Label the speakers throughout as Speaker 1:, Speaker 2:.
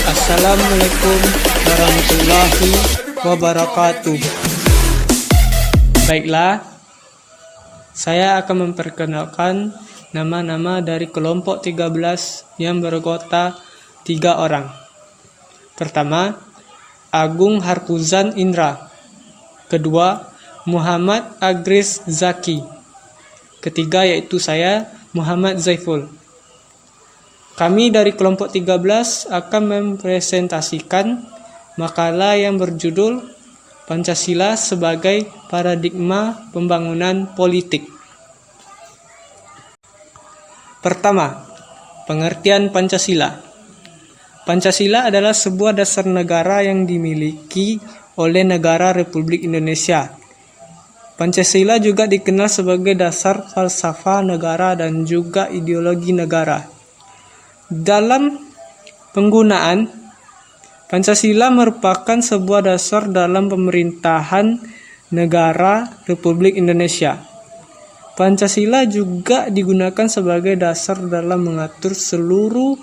Speaker 1: Assalamualaikum warahmatullahi wabarakatuh. Baiklah, saya akan memperkenalkan nama-nama dari kelompok 13 yang berkota 3 orang. Pertama, Agung Harpuzan Indra. Kedua, Muhammad Agris Zaki. Ketiga yaitu saya, Muhammad Zaiful. Kami dari kelompok 13 akan mempresentasikan makalah yang berjudul Pancasila sebagai Paradigma Pembangunan Politik. Pertama, pengertian Pancasila. Pancasila adalah sebuah dasar negara yang dimiliki oleh negara Republik Indonesia. Pancasila juga dikenal sebagai dasar falsafah negara dan juga ideologi negara. Dalam penggunaan, Pancasila merupakan sebuah dasar dalam pemerintahan negara Republik Indonesia. Pancasila juga digunakan sebagai dasar dalam mengatur seluruh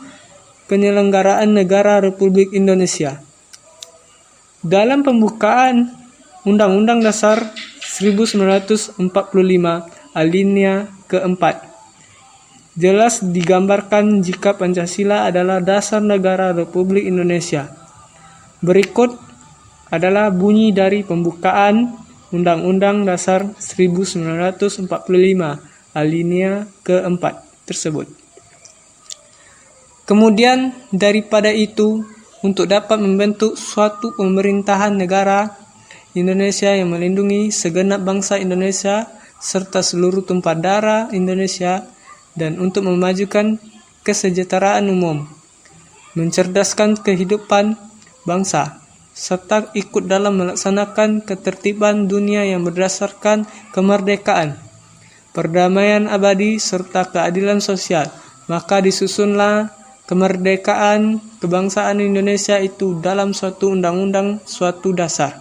Speaker 1: penyelenggaraan negara Republik Indonesia. Dalam pembukaan Undang-Undang Dasar 1945 alinea keempat, jelas digambarkan jika Pancasila adalah dasar negara Republik Indonesia. Berikut adalah bunyi dari pembukaan Undang-Undang Dasar 1945 alinea keempat tersebut. Kemudian daripada itu, untuk dapat membentuk suatu pemerintahan negara Indonesia yang melindungi segenap bangsa Indonesia serta seluruh tumpah darah Indonesia, dan untuk memajukan kesejahteraan umum, mencerdaskan kehidupan bangsa, serta ikut dalam melaksanakan ketertiban dunia yang berdasarkan kemerdekaan, perdamaian abadi, serta keadilan sosial, maka disusunlah kemerdekaan kebangsaan Indonesia itu dalam suatu undang-undang, suatu dasar.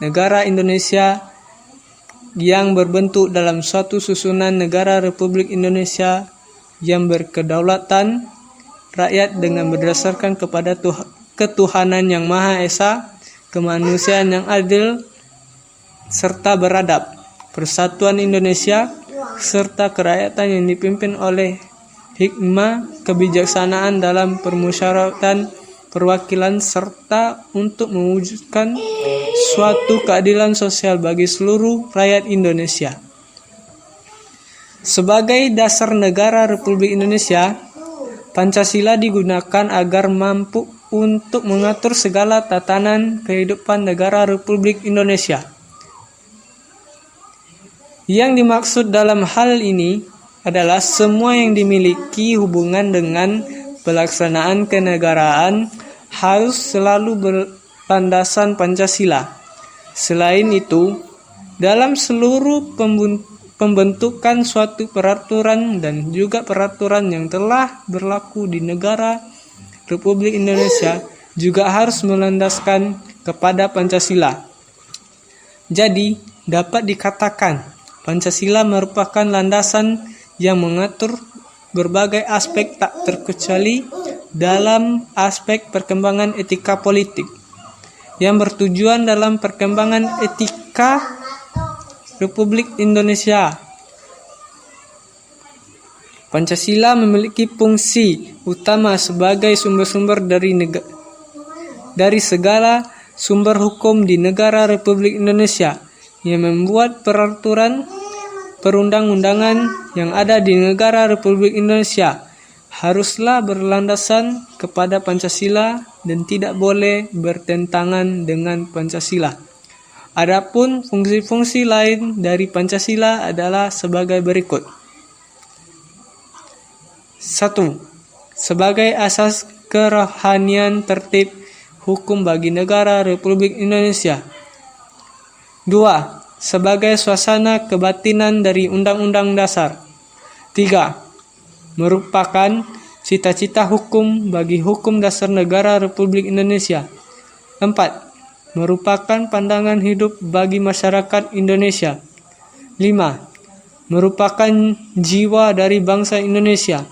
Speaker 1: Negara Indonesia yang berbentuk dalam suatu susunan negara Republik Indonesia yang berkedaulatan rakyat dengan berdasarkan kepada ketuhanan yang Maha Esa, kemanusiaan yang adil serta beradab, persatuan Indonesia serta kerakyatan yang dipimpin oleh hikmah kebijaksanaan dalam permusyawaratan perwakilan serta untuk mewujudkan suatu keadilan sosial bagi seluruh rakyat Indonesia. Sebagai dasar negara Republik Indonesia, Pancasila digunakan agar mampu untuk mengatur segala tatanan kehidupan negara Republik Indonesia. Yang dimaksud dalam hal ini adalah semua yang dimiliki hubungan dengan pelaksanaan kenegaraan harus selalu berlandasan Pancasila. Selain itu, dalam seluruh pembentukan suatu peraturan dan juga peraturan yang telah berlaku di negara Republik Indonesia juga harus melandaskan kepada Pancasila. Jadi, dapat dikatakan Pancasila merupakan landasan yang mengatur berbagai aspek tak terkecuali dalam aspek perkembangan etika politik yang bertujuan dalam perkembangan etika Republik Indonesia. Pancasila memiliki fungsi utama sebagai sumber-sumber dari segala sumber hukum di negara Republik Indonesia yang membuat peraturan perundang-undangan yang ada di negara Republik Indonesia haruslah berlandasan kepada Pancasila dan tidak boleh bertentangan dengan Pancasila. Adapun fungsi-fungsi lain dari Pancasila adalah sebagai berikut. 1. Sebagai asas kerohanian tertib hukum bagi negara Republik Indonesia. 2. Sebagai suasana kebatinan dari Undang-Undang Dasar. 3. Merupakan cita-cita hukum bagi hukum dasar negara Republik Indonesia. 4. Merupakan pandangan hidup bagi masyarakat Indonesia. 5. Merupakan jiwa dari bangsa Indonesia.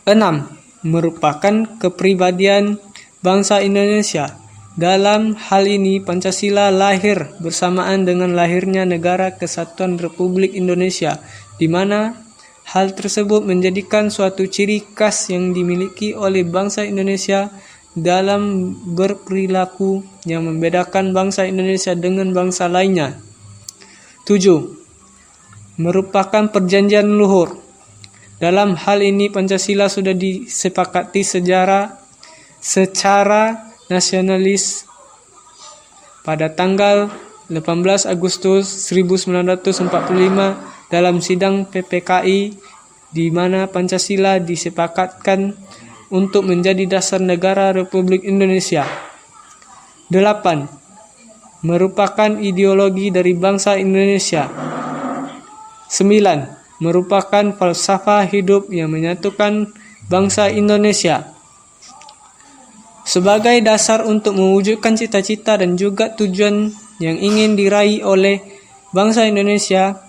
Speaker 1: 6. merupakan kepribadian bangsa Indonesia. Dalam hal ini, Pancasila lahir bersamaan dengan lahirnya Negara Kesatuan Republik Indonesia, di mana hal tersebut menjadikan suatu ciri khas yang dimiliki oleh bangsa Indonesia dalam berperilaku yang membedakan bangsa Indonesia dengan bangsa lainnya. 7. Merupakan perjanjian luhur. Dalam hal ini Pancasila sudah disepakati secara nasionalis pada tanggal 18 Agustus 1945 dalam sidang PPKI, di mana Pancasila disepakatkan untuk menjadi dasar negara Republik Indonesia. 8. Merupakan ideologi dari bangsa Indonesia. 9. Merupakan falsafah hidup yang menyatukan bangsa Indonesia. Sebagai dasar untuk mewujudkan cita-cita dan juga tujuan yang ingin diraih oleh bangsa Indonesia,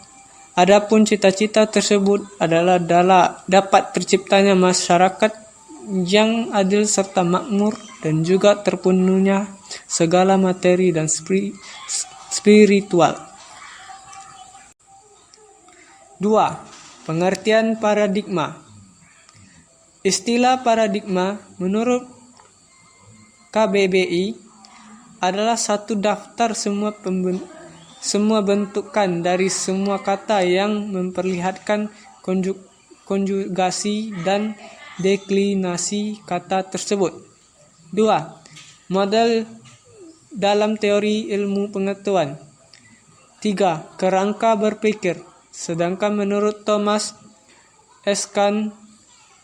Speaker 1: adapun cita-cita tersebut adalah dapat terciptanya masyarakat yang adil serta makmur dan juga terpenuhnya segala materi dan spiritual. 2. Pengertian paradigma. Istilah paradigma menurut KBBI adalah satu daftar semua bentukan dari semua kata yang memperlihatkan konjugasi dan deklinasi kata tersebut. 2. Model dalam teori ilmu pengetahuan. 3. Kerangka berpikir. Sedangkan menurut Thomas S. Kuhn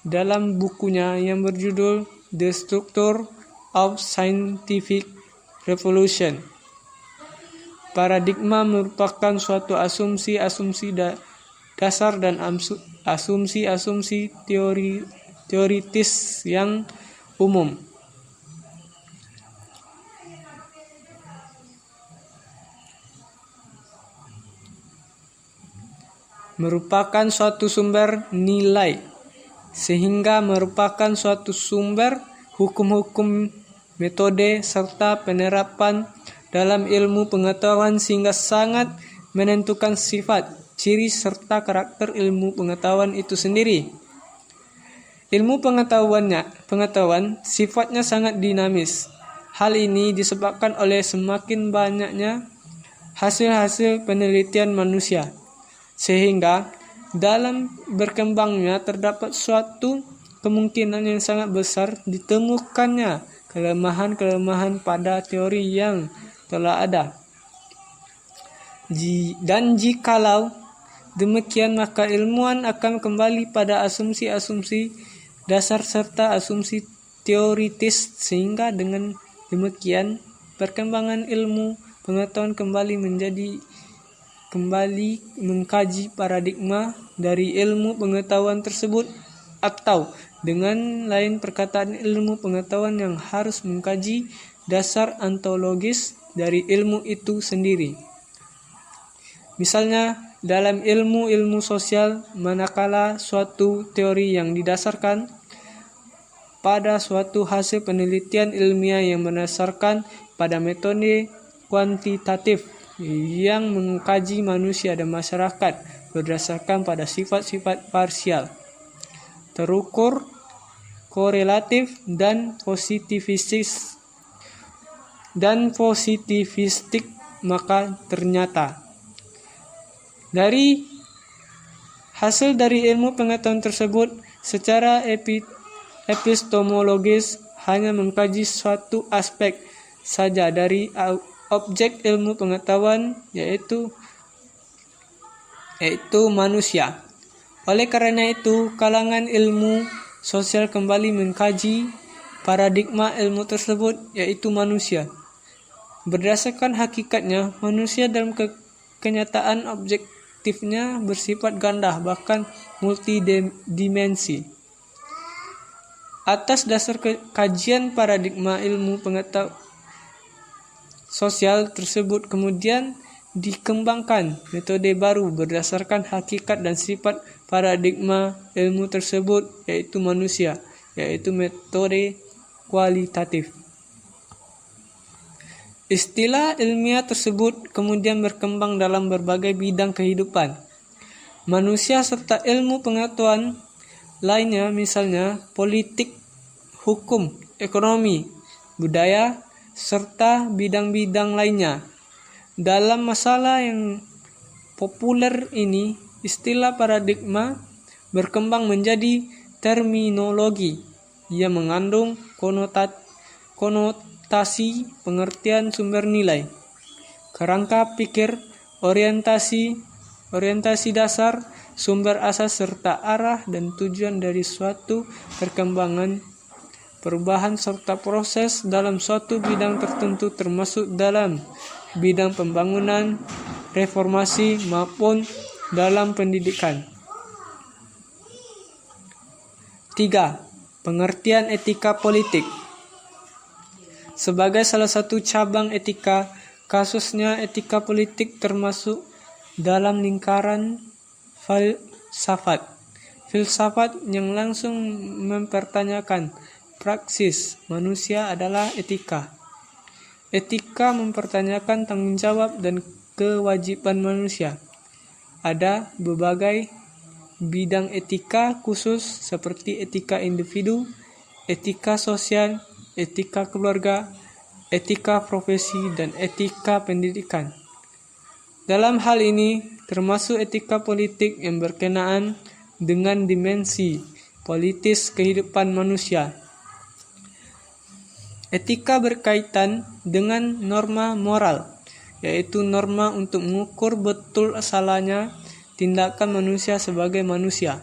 Speaker 1: dalam bukunya yang berjudul The Structure of Scientific Revolution, paradigma merupakan suatu asumsi-asumsi dasar dan asumsi-asumsi teoritis yang umum. Merupakan suatu sumber nilai, sehingga merupakan suatu sumber hukum-hukum, metode, serta penerapan dalam ilmu pengetahuan sehingga sangat menentukan sifat, ciri, serta karakter ilmu pengetahuan itu sendiri. Ilmu pengetahuan sifatnya sangat dinamis. Hal ini disebabkan oleh semakin banyaknya hasil-hasil penelitian manusia, sehingga dalam berkembangnya terdapat suatu kemungkinan yang sangat besar ditemukannya kelemahan-kelemahan pada teori yang telah ada. Dan jikalau demikian, maka ilmuwan akan kembali pada asumsi-asumsi dasar serta asumsi teoritis, sehingga dengan demikian perkembangan ilmu pengetahuan kembali mengkaji paradigma dari ilmu pengetahuan tersebut, atau dengan lain perkataan, ilmu pengetahuan yang harus mengkaji dasar ontologis dari ilmu itu sendiri. Misalnya, dalam ilmu sosial, manakala suatu teori yang didasarkan pada suatu hasil penelitian ilmiah yang berdasarkan pada metode kuantitatif yang mengkaji manusia dan masyarakat berdasarkan pada sifat-sifat parsial, terukur, korelatif, dan positivistik, maka ternyata dari hasil dari ilmu pengetahuan tersebut secara epistemologis hanya mengkaji suatu aspek saja dari objek ilmu pengetahuan, yaitu manusia. Oleh karena itu, kalangan ilmu sosial kembali mengkaji paradigma ilmu tersebut, yaitu manusia. Berdasarkan hakikatnya, manusia dalam kenyataan objektifnya bersifat ganda, bahkan multidimensi. Atas dasar kajian paradigma ilmu pengetahuan sosial tersebut, kemudian dikembangkan metode baru berdasarkan hakikat dan sifat paradigma ilmu tersebut, yaitu manusia, yaitu metode kualitatif. Istilah ilmiah tersebut kemudian berkembang dalam berbagai bidang kehidupan manusia serta ilmu pengetahuan lainnya, misalnya politik, hukum, ekonomi, budaya, serta bidang-bidang lainnya. Dalam masalah yang populer ini, istilah paradigma berkembang menjadi terminologi yang mengandung konotasi pengertian sumber nilai, kerangka pikir, orientasi dasar, sumber asas serta arah dan tujuan dari suatu perkembangan, perubahan serta proses dalam suatu bidang tertentu termasuk dalam bidang pembangunan, reformasi maupun dalam pendidikan. 3. Pengertian etika politik. Sebagai salah satu cabang etika, kasusnya etika politik termasuk dalam lingkaran filsafat. Filsafat yang langsung mempertanyakan praksis manusia adalah etika. Etika mempertanyakan tanggung jawab dan kewajiban manusia. Ada berbagai bidang etika khusus seperti etika individu, etika sosial, etika keluarga, etika profesi, dan etika pendidikan. Dalam hal ini, termasuk etika politik yang berkenaan dengan dimensi politis kehidupan manusia. Etika berkaitan dengan norma moral, yaitu norma untuk mengukur betul salahnya tindakan manusia sebagai manusia.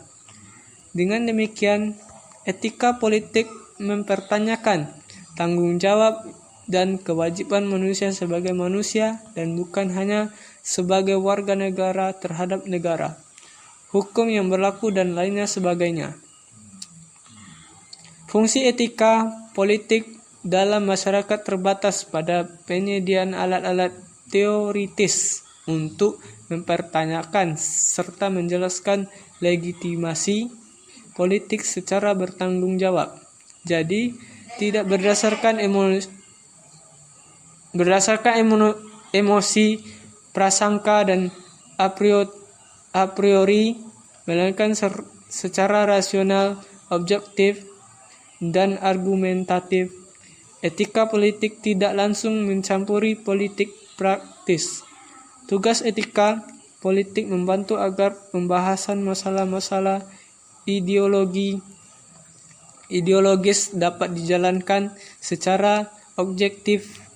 Speaker 1: Dengan demikian, etika politik mempertanyakan tanggung jawab dan kewajiban manusia sebagai manusia dan bukan hanya sebagai warga negara terhadap negara, hukum yang berlaku dan lainnya sebagainya. Fungsi etika politik dalam masyarakat terbatas pada penyediaan alat-alat teoritis untuk mempertanyakan serta menjelaskan legitimasi politik secara bertanggung jawab. Jadi, tidak berdasarkan emosi, prasangka, dan a priori, melainkan secara rasional, objektif, dan argumentatif. Etika politik tidak langsung mencampuri politik praktis. Tugas etika politik membantu agar pembahasan masalah-masalah ideologis dapat dijalankan secara objektif.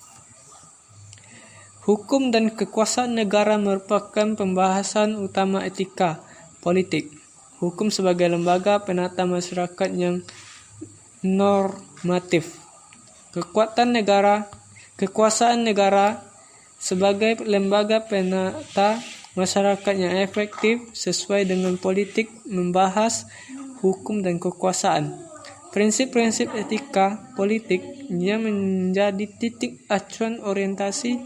Speaker 1: Hukum dan kekuasaan negara merupakan pembahasan utama etika politik. Hukum sebagai lembaga penata masyarakat yang normatif. Kekuasaan negara sebagai lembaga penata masyarakat yang efektif sesuai dengan politik membahas hukum dan kekuasaan. Prinsip-prinsip etika politik yang menjadi titik acuan orientasi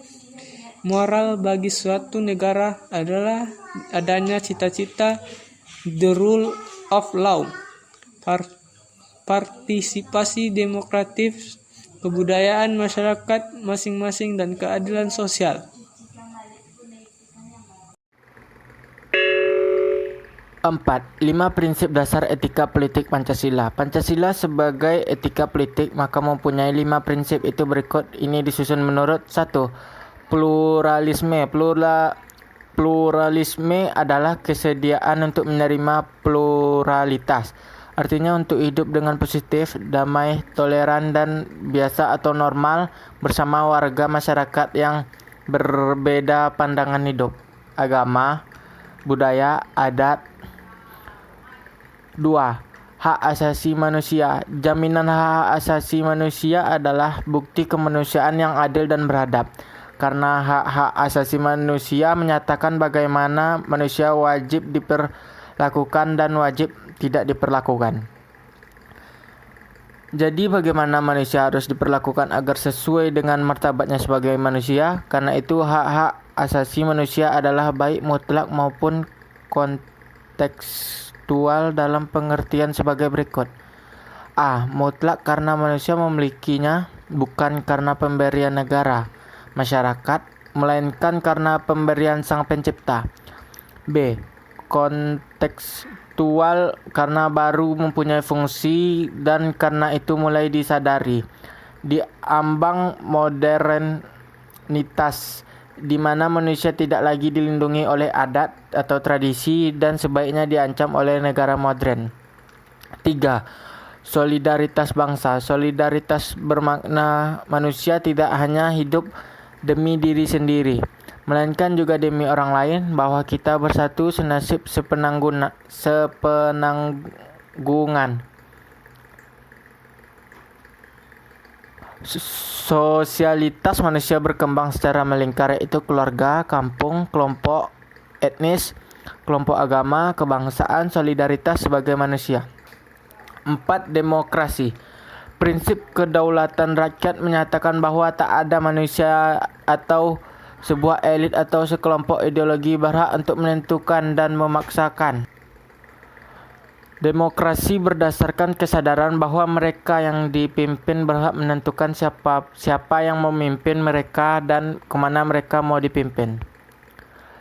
Speaker 1: moral bagi suatu negara adalah adanya cita-cita the rule of law, partisipasi demokratif, kebudayaan masyarakat masing-masing, dan keadilan sosial.
Speaker 2: 4. 5 prinsip dasar etika politik Pancasila. Pancasila sebagai etika politik maka mempunyai 5 prinsip itu berikut. Ini disusun menurut 1. Pluralisme. Pluralisme adalah kesediaan untuk menerima pluralitas. Artinya untuk hidup dengan positif, damai, toleran, dan biasa atau normal bersama warga masyarakat yang berbeda pandangan hidup, agama, budaya, adat. 2. Hak asasi manusia. Jaminan hak asasi manusia adalah bukti kemanusiaan yang adil dan beradab. Karena hak-hak asasi manusia menyatakan bagaimana manusia wajib diperlakukan dan wajib tidak diperlakukan. Jadi bagaimana manusia harus diperlakukan agar sesuai dengan martabatnya sebagai manusia? Karena itu hak-hak asasi manusia adalah baik mutlak maupun kontekstual dalam pengertian sebagai berikut. A. Mutlak karena manusia memilikinya, bukan karena pemberian negara, masyarakat, melainkan karena pemberian Sang Pencipta. B. Kontekstual karena baru mempunyai fungsi dan karena itu mulai disadari di ambang modernitas, di mana manusia tidak lagi dilindungi oleh adat atau tradisi dan sebaiknya diancam oleh negara modern. 3. Solidaritas bangsa. Solidaritas bermakna manusia tidak hanya hidup demi diri sendiri, melainkan juga demi orang lain, bahwa kita bersatu senasib sepenanggungan. Sosialitas manusia berkembang secara melingkar, yaitu keluarga, kampung, kelompok etnis, kelompok agama, kebangsaan, solidaritas sebagai manusia. 4. Demokrasi. Prinsip kedaulatan rakyat menyatakan bahwa tak ada manusia atau sebuah elit atau sekelompok ideologi berhak untuk menentukan dan memaksakan. Demokrasi berdasarkan kesadaran bahwa mereka yang dipimpin berhak menentukan siapa yang memimpin mereka dan kemana mereka mau dipimpin.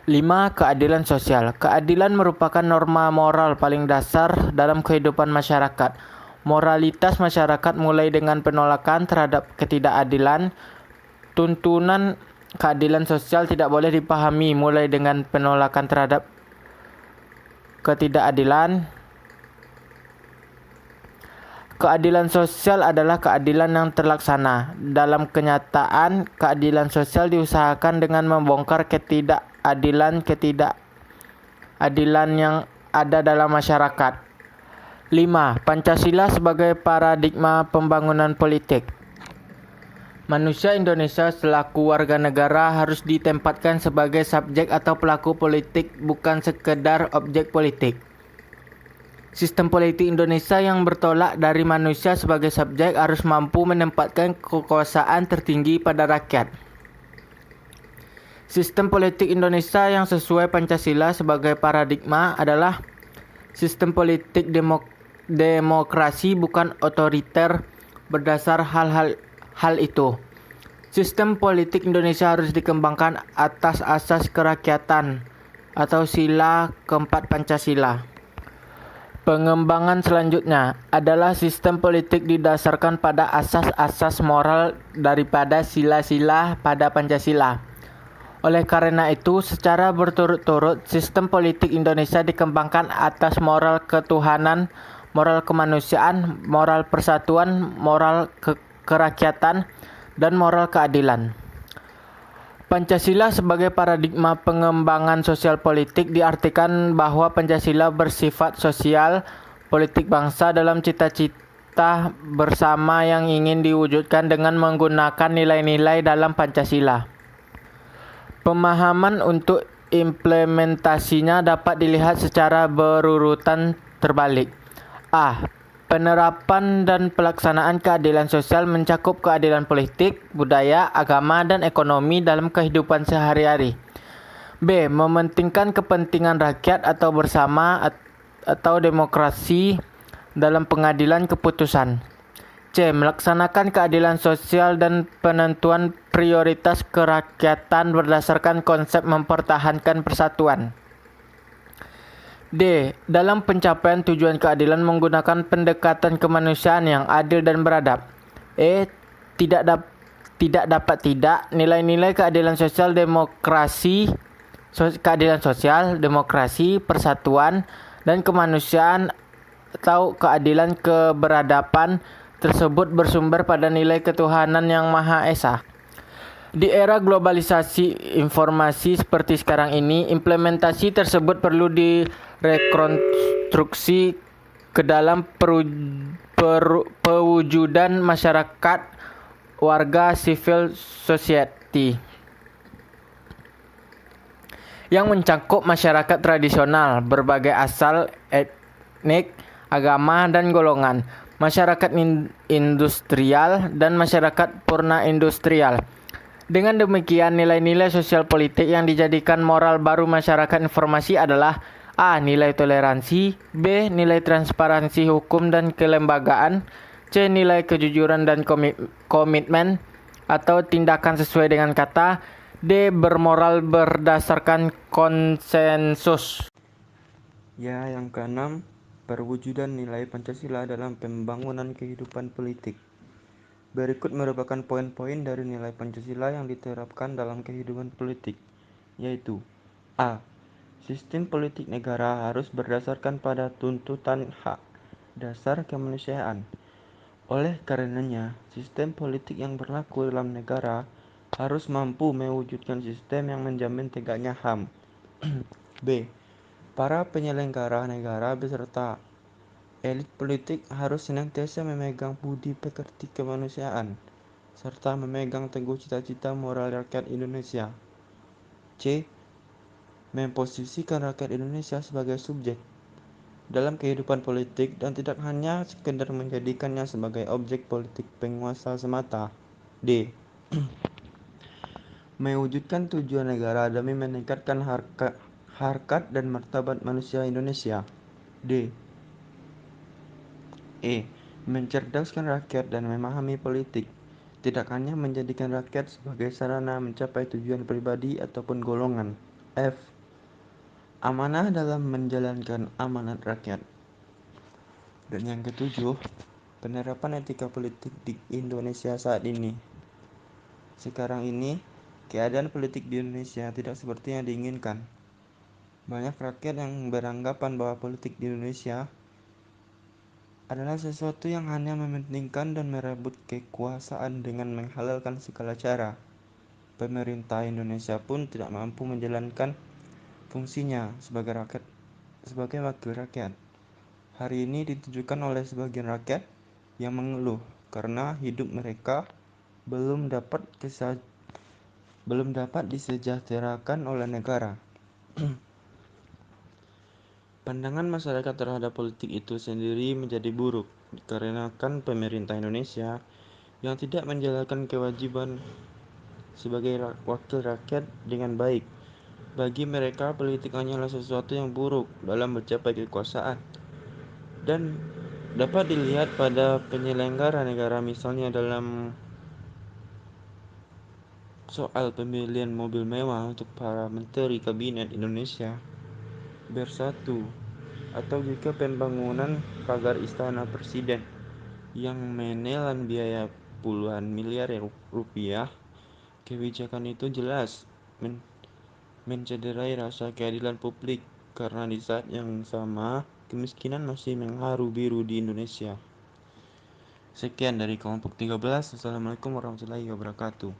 Speaker 2: 5. Keadilan sosial. Keadilan merupakan norma moral paling dasar dalam kehidupan masyarakat. Moralitas masyarakat mulai dengan penolakan terhadap ketidakadilan. Tuntunan keadilan sosial tidak boleh dipahami mulai dengan penolakan terhadap ketidakadilan. Keadilan sosial adalah keadilan yang terlaksana. Dalam kenyataan, keadilan sosial diusahakan dengan membongkar ketidakadilan yang ada dalam masyarakat. 5. Pancasila sebagai paradigma pembangunan politik. Manusia Indonesia selaku warga negara harus ditempatkan sebagai subjek atau pelaku politik, bukan sekedar objek politik. Sistem politik Indonesia yang bertolak dari manusia sebagai subjek harus mampu menempatkan kekuasaan tertinggi pada rakyat. Sistem politik Indonesia yang sesuai Pancasila sebagai paradigma adalah sistem politik demokrasi, bukan otoriter. Berdasar hal itu, sistem politik Indonesia harus dikembangkan atas asas kerakyatan atau sila keempat Pancasila. Pengembangan selanjutnya adalah sistem politik didasarkan pada asas-asas moral daripada sila-sila pada Pancasila. Oleh karena itu, secara berturut-turut sistem politik Indonesia dikembangkan atas moral ketuhanan, moral kemanusiaan, moral persatuan, moral kerakyatan, dan moral keadilan. Pancasila sebagai paradigma pengembangan sosial politik diartikan bahwa Pancasila bersifat sosial politik bangsa dalam cita-cita bersama yang ingin diwujudkan dengan menggunakan nilai-nilai dalam Pancasila. Pemahaman untuk implementasinya dapat dilihat secara berurutan terbalik. A. Penerapan dan pelaksanaan keadilan sosial mencakup keadilan politik, budaya, agama, dan ekonomi dalam kehidupan sehari-hari. B. Mementingkan kepentingan rakyat atau bersama atau demokrasi dalam pengambilan keputusan. C. Melaksanakan keadilan sosial dan penentuan prioritas kerakyatan berdasarkan konsep mempertahankan persatuan. D. Dalam pencapaian tujuan keadilan menggunakan pendekatan kemanusiaan yang adil dan beradab. E. Tidak dapat tidak nilai-nilai keadilan sosial, demokrasi, persatuan, dan kemanusiaan atau keadilan keberadaban tersebut bersumber pada nilai ketuhanan yang Maha Esa. Di era globalisasi informasi seperti sekarang ini, implementasi tersebut perlu direkonstruksi ke dalam pewujudan masyarakat warga civil society yang mencakup masyarakat tradisional, berbagai asal, etnik, agama, dan golongan, masyarakat industrial, dan masyarakat purna industrial. Dengan demikian, nilai-nilai sosial politik yang dijadikan moral baru masyarakat informasi adalah A. Nilai toleransi. B. Nilai transparansi hukum dan kelembagaan. C. Nilai kejujuran dan komitmen atau tindakan sesuai dengan kata. D. Bermoral berdasarkan konsensus.
Speaker 3: Ya, yang keenam, perwujudan nilai Pancasila dalam pembangunan kehidupan politik. Berikut merupakan poin-poin dari nilai Pancasila yang diterapkan dalam kehidupan politik, yaitu A. Sistem politik negara harus berdasarkan pada tuntutan hak dasar kemanusiaan. Oleh karenanya, sistem politik yang berlaku dalam negara harus mampu mewujudkan sistem yang menjamin tegaknya HAM. B. Para penyelenggara negara beserta elit politik harus senantiasa memegang budi pekerti kemanusiaan serta memegang teguh cita-cita moral rakyat Indonesia. C. Memposisikan rakyat Indonesia sebagai subjek dalam kehidupan politik dan tidak hanya sekedar menjadikannya sebagai objek politik penguasa semata. D. Mewujudkan tujuan negara demi meningkatkan harkat dan martabat manusia Indonesia. D. Mencerdaskan rakyat dan memahami politik, tidak hanya menjadikan rakyat sebagai sarana mencapai tujuan pribadi ataupun golongan. F. Amanah dalam menjalankan amanat rakyat. Dan yang ketujuh, penerapan etika politik di Indonesia saat ini. Sekarang ini, keadaan politik di Indonesia tidak seperti yang diinginkan. Banyak rakyat yang beranggapan bahwa politik di Indonesia adalah sesuatu yang hanya mementingkan dan merebut kekuasaan dengan menghalalkan segala cara. Pemerintah Indonesia pun tidak mampu menjalankan fungsinya sebagai wakil rakyat. Hari ini ditujukan oleh sebagian rakyat yang mengeluh karena hidup mereka belum dapat disejahterakan oleh negara. Pandangan masyarakat terhadap politik itu sendiri menjadi buruk dikarenakan pemerintah Indonesia yang tidak menjalankan kewajiban sebagai wakil rakyat dengan baik. Bagi mereka, politik hanyalah sesuatu yang buruk dalam mencapai kekuasaan dan dapat dilihat pada penyelenggara negara, misalnya dalam soal pembelian mobil mewah untuk para menteri kabinet Indonesia Bersatu, atau juga pembangunan pagar istana presiden yang menelan biaya puluhan miliar rupiah. Kebijakan itu jelas mencederai rasa keadilan publik karena di saat yang sama kemiskinan masih mengharu biru di Indonesia. Sekian dari kelompok 13. Assalamualaikum warahmatullahi wabarakatuh.